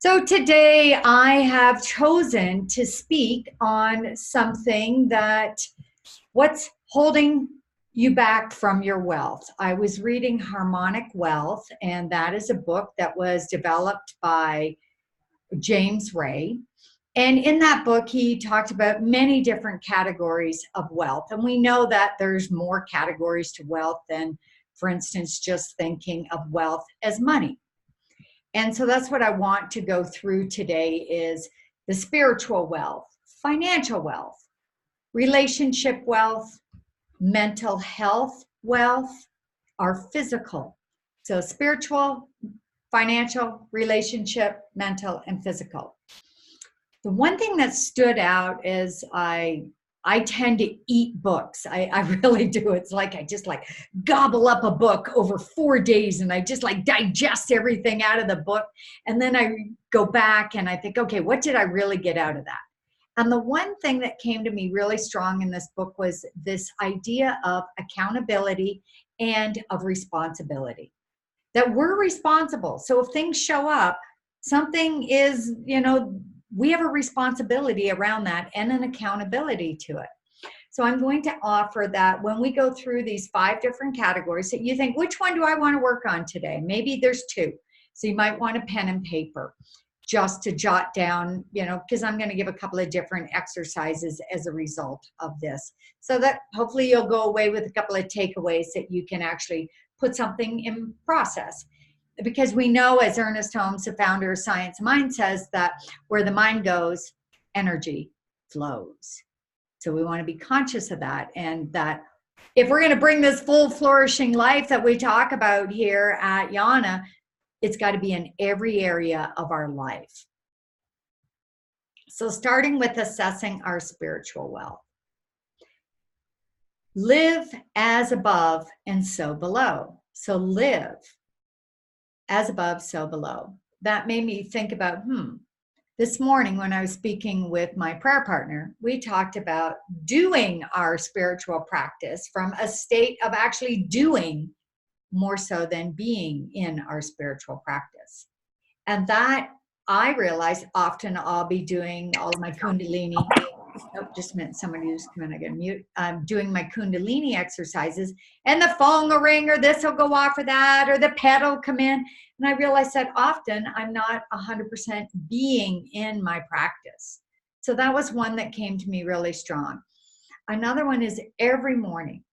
So today I have chosen to speak on something that what's holding you back from your wealth. I was reading Harmonic Wealth, and that is a book that was developed by James Ray. And in that book, he talked about many different categories of wealth. And we know that there's more categories to wealth than, for instance, just thinking of wealth as money. And so that's what I want to go through today is the spiritual wealth, financial wealth, relationship wealth, mental health wealth, our physical. So spiritual, financial, relationship, mental, and physical. The one thing that stood out is I tend to eat books. I really do. It's like I just like gobble up a book over 4 days and I just like digest everything out of the book. And then I go back and I think, okay, what did I really get out of that? And the one thing that came to me really strong in this book was this idea of accountability and of responsibility, that we're responsible. So if things show up, something is, we have a responsibility around that and an accountability to it. So I'm going to offer that when we go through these 5 different categories that you think, which one do I want to work on today? Maybe there's 2. So you might want a pen and paper just to jot down, because I'm going to give a couple of different exercises as a result of this. So that hopefully you'll go away with a couple of takeaways that you can actually put something in process. Because we know, as Ernest Holmes, the founder of Science Mind, says that where the mind goes, energy flows. So we want to be conscious of that, and that if we're going to bring this full flourishing life that we talk about here at Yana, it's got to be in every area of our life. So starting with assessing our spiritual wealth. Live as above and so below. So live as above, so below. That made me think about, this morning when I was speaking with my prayer partner, we talked about doing our spiritual practice from a state of actually doing more so than being in our spiritual practice. And that I realize often I'll be doing all of my Kundalini. Oh, just a minute. Somebody just come in. I got to mute. I'm doing my Kundalini exercises, and the phone will ring, or this will go off, or that, or the pet will come in. And I realize that often I'm not 100% being in my practice. So that was one that came to me really strong. Another one is every morning,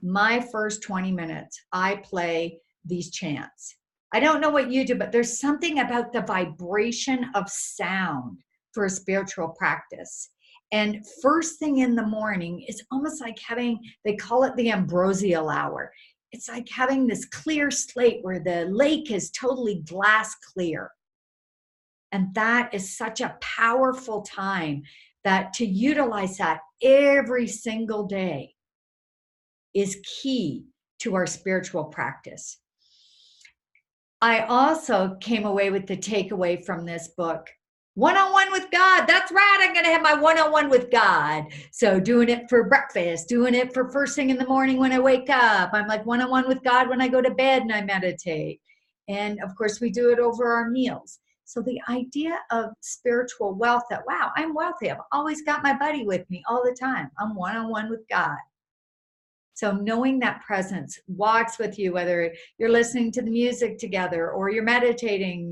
my first 20 minutes, I play these chants. I don't know what you do, but there's something about the vibration of sound for a spiritual practice. And first thing in the morning is almost like having, they call it the ambrosial hour. It's like having this clear slate where the lake is totally glass clear. And that is such a powerful time that to utilize that every single day is key to our spiritual practice. I also came away with the takeaway from this book. One-on-one with God. That's right. I'm going to have my one-on-one with God. So doing it for breakfast, doing it for first thing in the morning when I wake up. I'm like one-on-one with God when I go to bed and I meditate. And of course, we do it over our meals. So the idea of spiritual wealth, that, wow, I'm wealthy. I've always got my buddy with me all the time. I'm one-on-one with God. So knowing that presence walks with you, whether you're listening to the music together or you're meditating,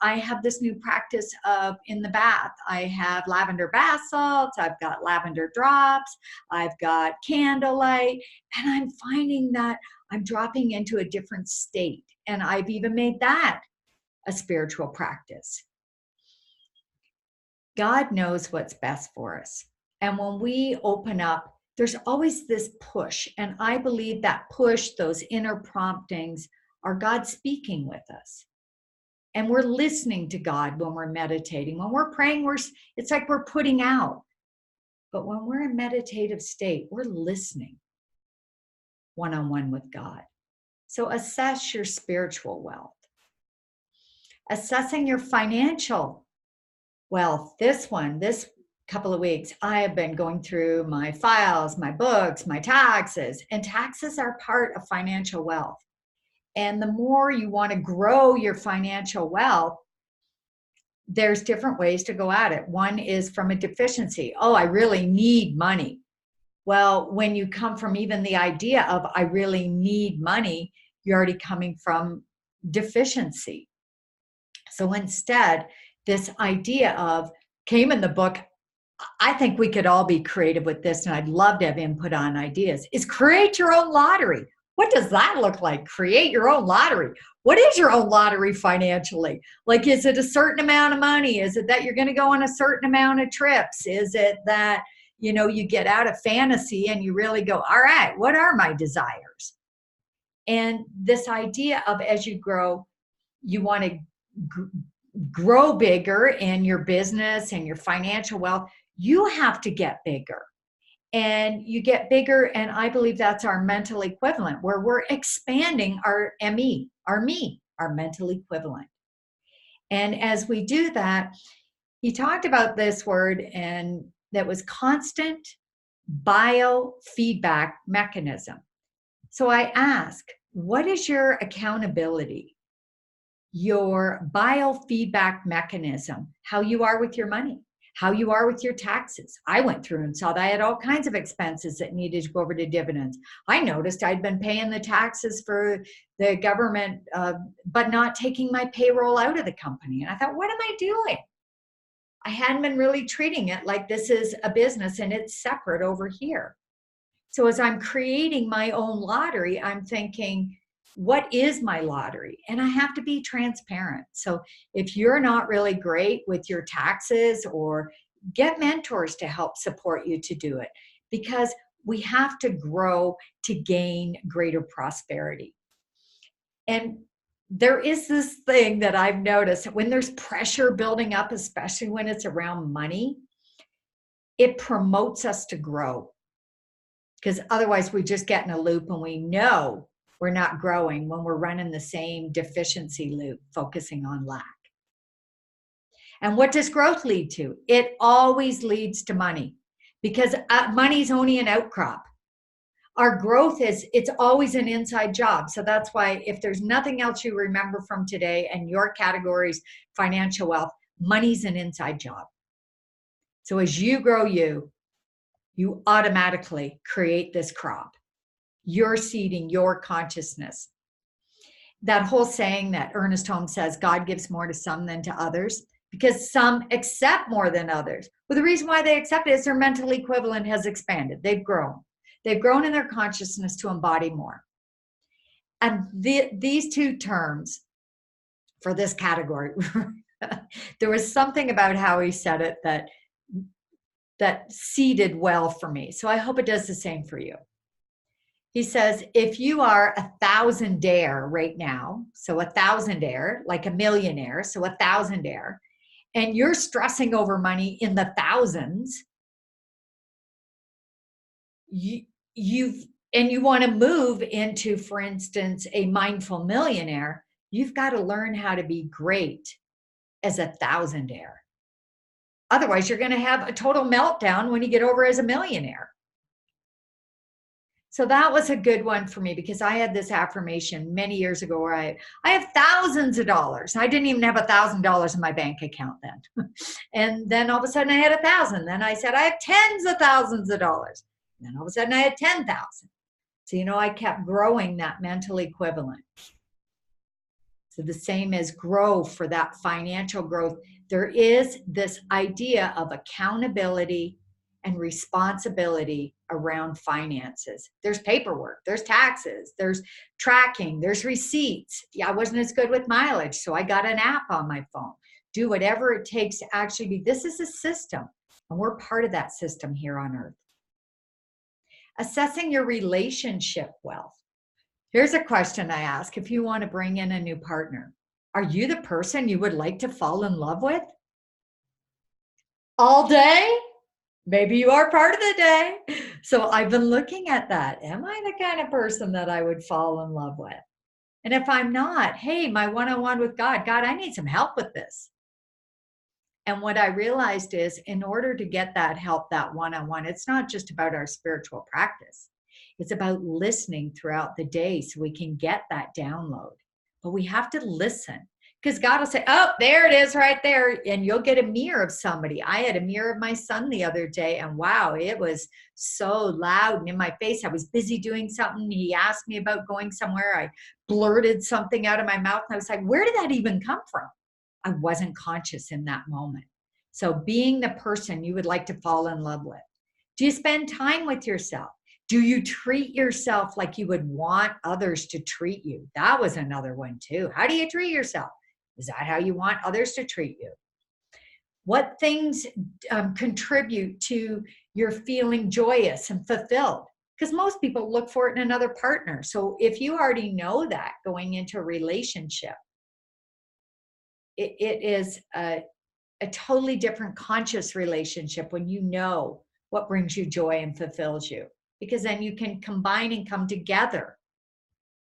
I have this new practice of in the bath. I have lavender bath salts, I've got lavender drops, I've got candlelight, and I'm finding that I'm dropping into a different state. And I've even made that a spiritual practice. God knows what's best for us. And when we open up, there's always this push. And I believe that push, those inner promptings, are God speaking with us. And we're listening to God when we're meditating. When we're praying, it's like we're putting out. But when we're in meditative state, we're listening one-on-one with God. So assess your spiritual wealth. Assessing your financial wealth. This couple of weeks, I have been going through my files, my books, my taxes, and taxes are part of financial wealth. And the more you want to grow your financial wealth, there's different ways to go at it. One is from a deficiency. Oh, I really need money. Well, when you come from even the idea of I really need money, you're already coming from deficiency. So instead, this idea of came in the book. I think we could all be creative with this, and I'd love to have input on ideas, is create your own lottery. What does that look like? Create your own lottery. What is your own lottery financially? Like, is it a certain amount of money? Is it that you're going to go on a certain amount of trips? Is it that, you get out of fantasy and you really go, all right, what are my desires? And this idea of as you grow, you want to grow bigger in your business and your financial wealth, you have to get bigger. And you get bigger, and I believe that's our mental equivalent, where we're expanding our ME, our mental equivalent. And as we do that, he talked about this word, and that was constant biofeedback mechanism. So I ask, what is your accountability? Your biofeedback mechanism, how you are with your money, how you are with your taxes. I went through and saw that I had all kinds of expenses that needed to go over to dividends. I noticed I'd been paying the taxes for the government, but not taking my payroll out of the company. And I thought, what am I doing? I hadn't been really treating it like this is a business and it's separate over here. So as I'm creating my own lottery, I'm thinking, what is my lottery? And I have to be transparent. So if you're not really great with your taxes, or get mentors to help support you to do it, because we have to grow to gain greater prosperity. And there is this thing that I've noticed when there's pressure building up, especially when it's around money, it promotes us to grow. Because otherwise we just get in a loop, and we know we're not growing when we're running the same deficiency loop, focusing on lack. And what does growth lead to? It always leads to money, because money's only an outcrop. Our growth it's always an inside job. So that's why if there's nothing else you remember from today and your categories, financial wealth, money's an inside job. So as you grow, you automatically create this crop. You're seeding your consciousness. That whole saying that Ernest Holmes says, God gives more to some than to others, because some accept more than others. Well, the reason why they accept it is their mental equivalent has expanded. They've grown. They've grown in their consciousness to embody more. And these two terms for this category, there was something about how he said it that seeded well for me. So I hope it does the same for you. He says, if you are a thousandaire right now, so a thousandaire, like a millionaire, so a thousandaire, and you're stressing over money in the thousands, you want to move into, for instance, a mindful millionaire, you've got to learn how to be great as a thousandaire. Otherwise, you're going to have a total meltdown when you get over as a millionaire. So that was a good one for me, because I had this affirmation many years ago where I have thousands of dollars. I didn't even have $1,000 in my bank account then. And then all of a sudden I had 1,000. Then I said I have tens of thousands of dollars. And then all of a sudden I had 10,000. So, I kept growing that mental equivalent. So the same as grow for that financial growth. There is this idea of accountability and responsibility around finances. There's paperwork, there's taxes, there's tracking, there's receipts. Yeah, I wasn't as good with mileage, so I got an app on my phone. Do whatever it takes to actually be. This is a system, and we're part of that system here on earth. Assessing your relationship wealth. Here's a question I ask if you want to bring in a new partner. Are you the person you would like to fall in love with all day? Maybe you are part of the day. So I've been looking at that. Am I the kind of person that I would fall in love with? And if I'm not, hey, my one-on-one with God, I need some help with this. And what I realized is, in order to get that help, that one-on-one, it's not just about our spiritual practice. It's about listening throughout the day so we can get that download. But we have to listen, Because God will say, oh, there it is right there. And you'll get a mirror of somebody. I had a mirror of my son the other day, and wow, it was so loud and in my face. I was busy doing something. He asked me about going somewhere. I blurted something out of my mouth, and I was like, where did that even come from? I wasn't conscious in that moment. So being the person you would like to fall in love with. Do you spend time with yourself? Do you treat yourself like you would want others to treat you? That was another one too. How do you treat yourself? Is that how you want others to treat you? What things contribute to your feeling joyous and fulfilled? Because most people look for it in another partner. So if you already know that going into a relationship, it is a totally different conscious relationship when you know what brings you joy and fulfills you, because then you can combine and come together.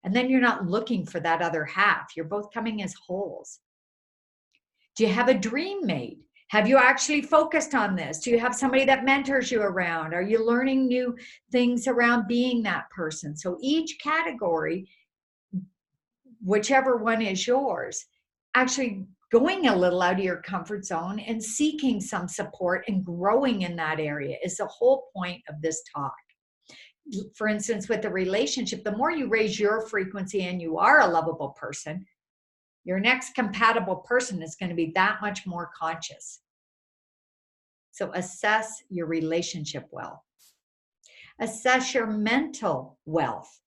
And then you're not looking for that other half. You're both coming as wholes. Do you have a dream mate? Have you actually focused on this? Do you have somebody that mentors you around? Are you learning new things around being that person? So each category, whichever one is yours, actually going a little out of your comfort zone and seeking some support and growing in that area is the whole point of this talk. For instance, with the relationship, the more you raise your frequency and you are a lovable person, your next compatible person is going to be that much more conscious. So assess your relationship wealth. Assess your mental wealth.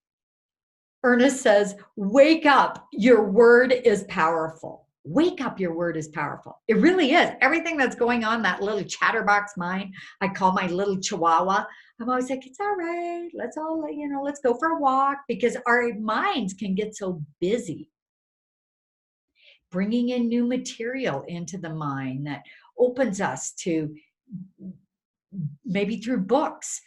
Ernest says, wake up, your word is powerful. Wake up, your word is powerful. It really is. Everything that's going on, that little chatterbox mind, I call my little chihuahua. I'm always like, it's all right. Let's all, let's go for a walk, because our minds can get so busy. Bringing in new material into the mind that opens us to, maybe through books,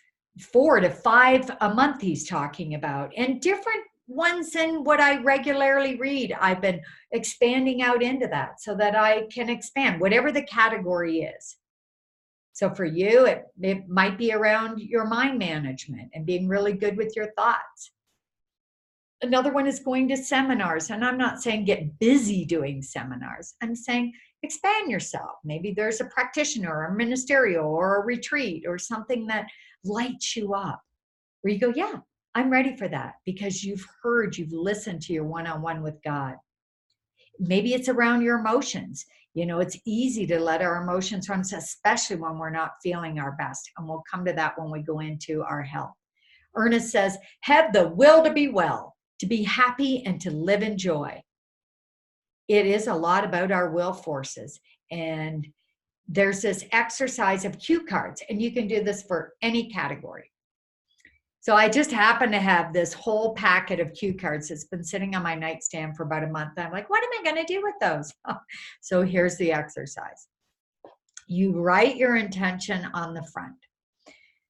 4 to 5 a month he's talking about, and different ones than what I regularly read. I've been expanding out into that so that I can expand whatever the category is. So for you, it might be around your mind management and being really good with your thoughts. Another one is going to seminars. And I'm not saying get busy doing seminars. I'm saying expand yourself. Maybe there's a practitioner or a ministerial or a retreat or something that lights you up, where you go, yeah, I'm ready for that, because you've listened to your one-on-one with God. Maybe it's around your emotions. It's easy to let our emotions run, especially when we're not feeling our best. And we'll come to that when we go into our health. Ernest says, have the will to be well, to be happy, and to live in joy. It is a lot about our will forces. And there's this exercise of cue cards, and you can do this for any category. So I just happen to have this whole packet of cue cards that's been sitting on my nightstand for about a month. I'm like, what am I going to do with those? So here's the exercise. You write your intention on the front.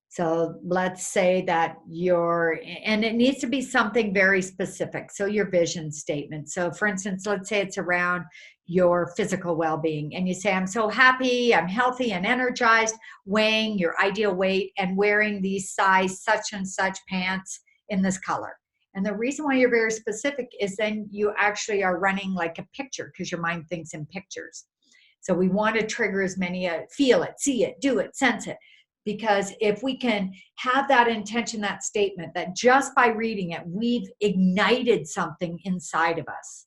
So let's say that and it needs to be something very specific. So your vision statement. So for instance, let's say it's around your physical well-being, and you say, I'm so happy, I'm healthy and energized, weighing your ideal weight and wearing these size such and such pants in this color. And the reason why you're very specific is then you actually are running like a picture, because your mind thinks in pictures. So we want to trigger as many, feel it, see it, do it, sense it. Because if we can have that intention, that statement, that just by reading it, we've ignited something inside of us.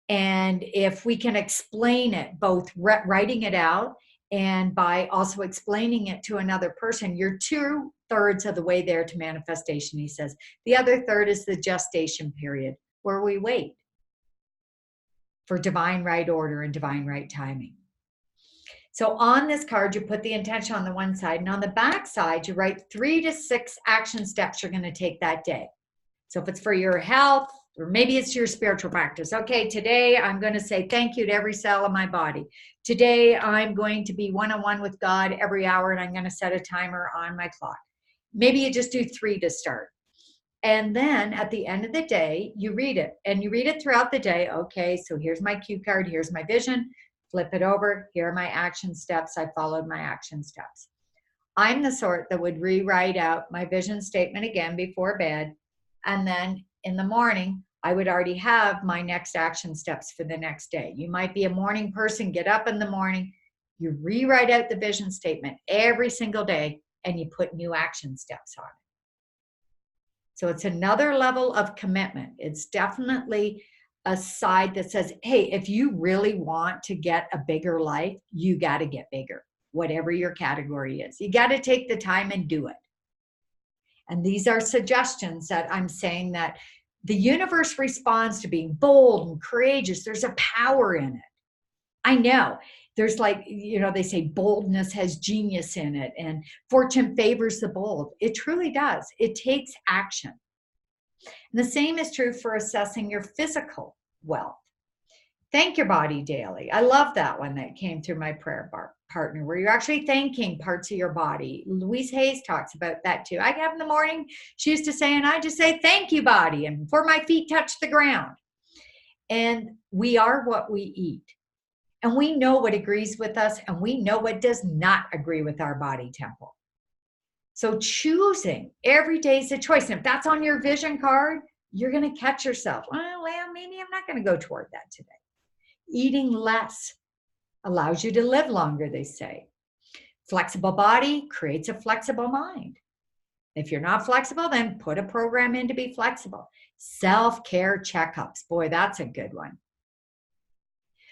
And if we can explain it, both writing it out and by also explaining it to another person, you're 2/3 of the way there to manifestation, he says. The other third is the gestation period, where we wait for divine right order and divine right timing. So on this card, you put the intention on the one side, and on the back side, you write 3 to 6 action steps you're going to take that day. So if it's for your health, or maybe it's your spiritual practice. Okay, today I'm going to say thank you to every cell of my body. Today I'm going to be one-on-one with God every hour, and I'm going to set a timer on my clock. Maybe you just do 3 to start. And then at the end of the day, you read it, and you read it throughout the day. Okay, so here's my cue card, here's my vision. Flip it over. Here are my action steps. I followed my action steps. I'm the sort that would rewrite out my vision statement again before bed. And then in the morning, I would already have my next action steps for the next day. You might be a morning person, get up in the morning, you rewrite out the vision statement every single day, and you put new action steps on it. So it's another level of commitment. It's definitely a side that says, hey, if you really want to get a bigger life, you got to get bigger, whatever your category is. You got to take the time and do it. And these are suggestions that I'm saying that the universe responds to being bold and courageous. There's a power in it. I know. There's like, they say boldness has genius in it and fortune favors the bold. It truly does. It takes action. And the same is true for assessing your physical wealth. Thank your body daily. I love that one that came through my prayer partner, where you're actually thanking parts of your body. Louise Hayes talks about that too. I get up in the morning, she used to say, and I just say, thank you, body, and before my feet touch the ground. And we are what we eat. And we know what agrees with us, and we know what does not agree with our body temple. So choosing every day is a choice. And if that's on your vision card, you're going to catch yourself. Well, maybe I'm not going to go toward that today. Eating less allows you to live longer, they say. Flexible body creates a flexible mind. If you're not flexible, then put a program in to be flexible. Self-care checkups. Boy, that's a good one.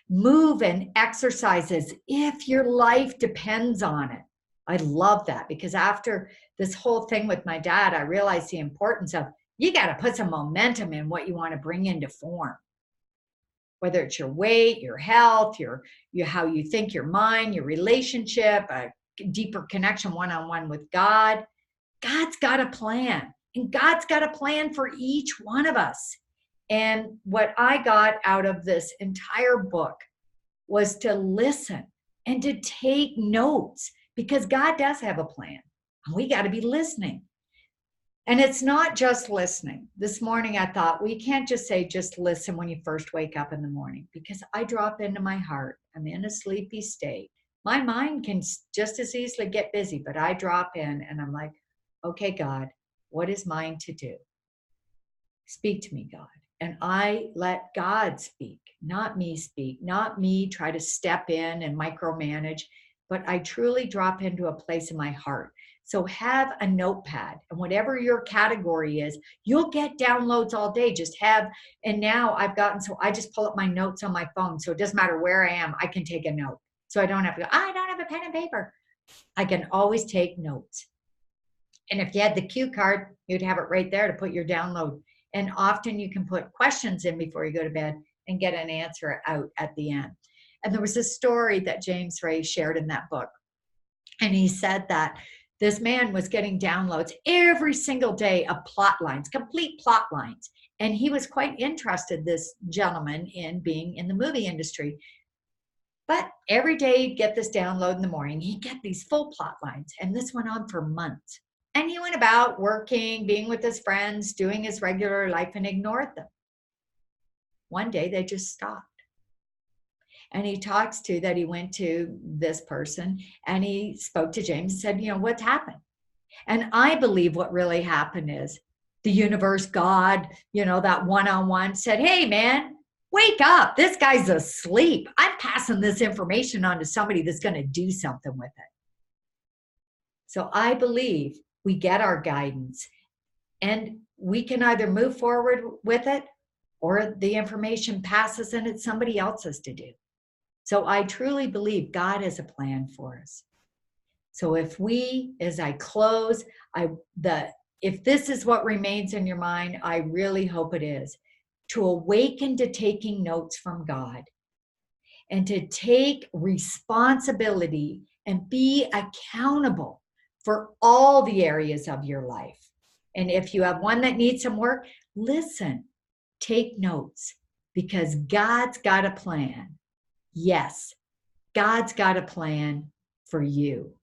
Move and exercises if your life depends on it. I love that, because after this whole thing with my dad, I realized the importance of you got to put some momentum in what you want to bring into form. Whether it's your weight, your health, how you think, your mind, your relationship, a deeper connection one-on-one with God. God's got a plan, and God's got a plan for each one of us. And what I got out of this entire book was to listen and to take notes, because God does have a plan, and we got to be listening. And it's not just listening. This morning I thought, well, you can't just say, just listen when you first wake up in the morning, because I drop into my heart. I'm in a sleepy state. My mind can just as easily get busy, but I drop in and I'm like, okay, God, what is mine to do? Speak to me, God. And I let God speak, not me speak, not me try to step in and micromanage, but I truly drop into a place in my heart. So have a notepad, and whatever your category is, you'll get downloads all day. And now I've gotten, so I just pull up my notes on my phone. So it doesn't matter where I am, I can take a note. So I don't have to go, I don't have a pen and paper. I can always take notes. And if you had the cue card, you'd have it right there to put your download. And often you can put questions in before you go to bed and get an answer out at the end. And there was a story that James Ray shared in that book. And he said that this man was getting downloads every single day of plot lines, complete plot lines. And he was quite interested, this gentleman, in being in the movie industry. But every day he'd get this download in the morning. He'd get these full plot lines. And this went on for months. And he went about working, being with his friends, doing his regular life, and ignored them. One day they just stopped. And he talks to that he went to this person and he spoke to James and said, what's happened? And I believe what really happened is the universe, God, that one-on-one said, hey, man, wake up. This guy's asleep. I'm passing this information on to somebody that's going to do something with it. So I believe we get our guidance, and we can either move forward with it or the information passes and it's somebody else's to do. So I truly believe God has a plan for us. So if as I close, if this is what remains in your mind, I really hope it is, to awaken to taking notes from God and to take responsibility and be accountable for all the areas of your life. And if you have one that needs some work, listen, take notes, because God's got a plan. Yes, God's got a plan for you.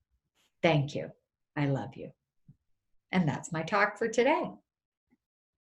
Thank you. I love you. And that's my talk for today.